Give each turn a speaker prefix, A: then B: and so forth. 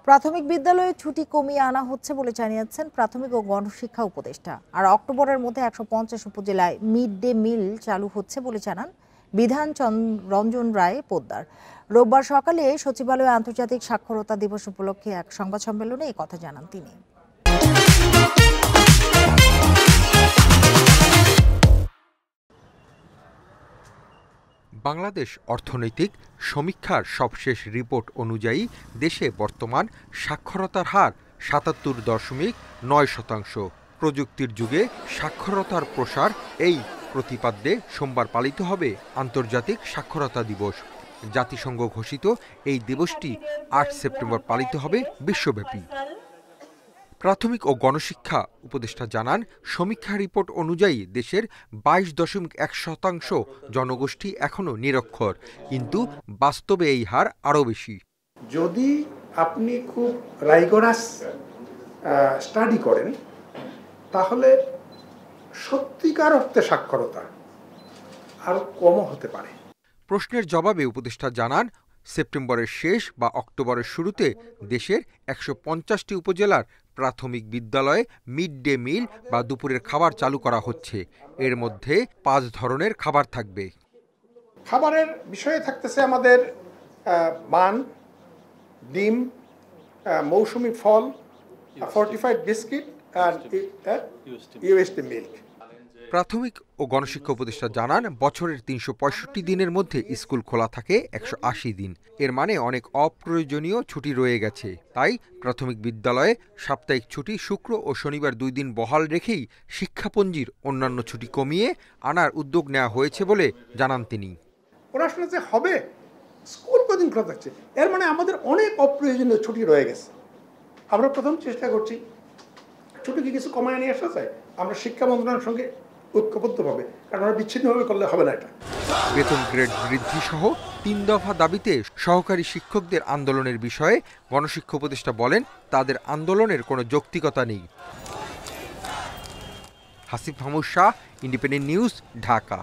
A: প্রাথমিক বিদ্যালয়ে ছুটি কমিয়ে আনা হচ্ছে বলে জানিয়েছেন প্রাথমিক ও গণশিক্ষা উপদেষ্টা। আর অক্টোবরের মধ্যে ১৫০ উপজেলায় মিড ডে মিল চালু হচ্ছে বলে জানান বিধান রঞ্জন রায় পোদ্দার। রোববার সকালে সচিবালয়ে আন্তর্জাতিক সাক্ষরতা দিবস উপলক্ষে এক সংবাদ সম্মেলনে এই কথা জানান তিনি।
B: বাংলাদেশ অর্থনৈতিক সমীক্ষার সবশেষ রিপোর্ট অনুযায়ী দেশে বর্তমান সাক্ষরতার হার ৭৭.৯%। প্রযুক্তির যুগে সাক্ষরতার প্রসার এই প্রতিপাদ্যে সোমবার পালিত হবে আন্তর্জাতিক সাক্ষরতা দিবস। জাতিসংঘ ঘোষিত এই দিবসটি ৮ সেপ্টেম্বর পালিত হবে বিশ্বব্যাপী। প্রাথমিক ও গণশিক্ষা উপদেষ্টা জানান, সমীক্ষা রিপোর্ট অনুযায়ী দেশের ২২.১% জনগোষ্ঠী এখনো নিরক্ষর, কিন্তু বাস্তবে এই হার আরও বেশি।
C: যদি আপনি খুব রাইগরাস স্টাডি করেন তাহলে সত্যিকার অর্থে সাক্ষরতা আরো কমও হতে পারে।
B: প্রশ্নের জবাবে উপদেষ্টা জানান, সেপ্টেম্বরের শেষ বা অক্টোবরের শুরুতে দেশের ১৫০টি উপজেলার প্রাথমিক বিদ্যালয়ে মিড ডে মিল বা দুপুরের খাবার চালু করা হচ্ছে। এর মধ্যে ৫ ধরনের খাবার থাকবে।
C: খাবারের বিষয়ে থাকতেছে আমাদের বান, ডিম, মৌসুমি ফল, ফর্টিফাইড বিস্কিট আর ইউএসটি মিল্ক।
B: প্রাথমিক ও গণশিক্ষা উপদেষ্টা জানান, বছরের ৩৬৫ দিনের মধ্যে স্কুল খোলা থাকে ১৮০ দিন। এর মানে অনেক অপ্রয়োজনীয় ছুটি রয়ে গেছে। তাই প্রাথমিক বিদ্যালয়ে সাপ্তাহিক ছুটি শুক্র ও শনিবার 2 দিন বহাল রেখেই শিক্ষাপঞ্জির অন্যান্য ছুটি কমিয়ে আনার উদ্যোগ নেওয়া হয়েছে বলে জানান তিনি।
C: পড়াশোনা যে হবে, স্কুল কদিন খোলা থাকছে, এর মানে আমাদের অনেক অপ্রয়োজনীয় ছুটি রয়ে গেছে। আমরা প্রথম চেষ্টা করছি ছুটিকে কিছু কমায় নিয়ে আসা যায়। আমরা শিক্ষা মন্ত্রণালয়ের সঙ্গে ঐক্যবদ্ধভাবে, কারণ আমরা বিচ্ছিন্নভাবে করলে হবে না। এটা
B: বেতন গ্রেড বৃদ্ধি সহ 3 দফা দাবিতে সহকারী শিক্ষকদের আন্দোলনের বিষয়ে গণশিক্ষা উপদেষ্টা বলেন, তাদের আন্দোলনের কোনো যৌক্তিকতা নেই। Hasif Mahmud Shah, independent news, Dhaka.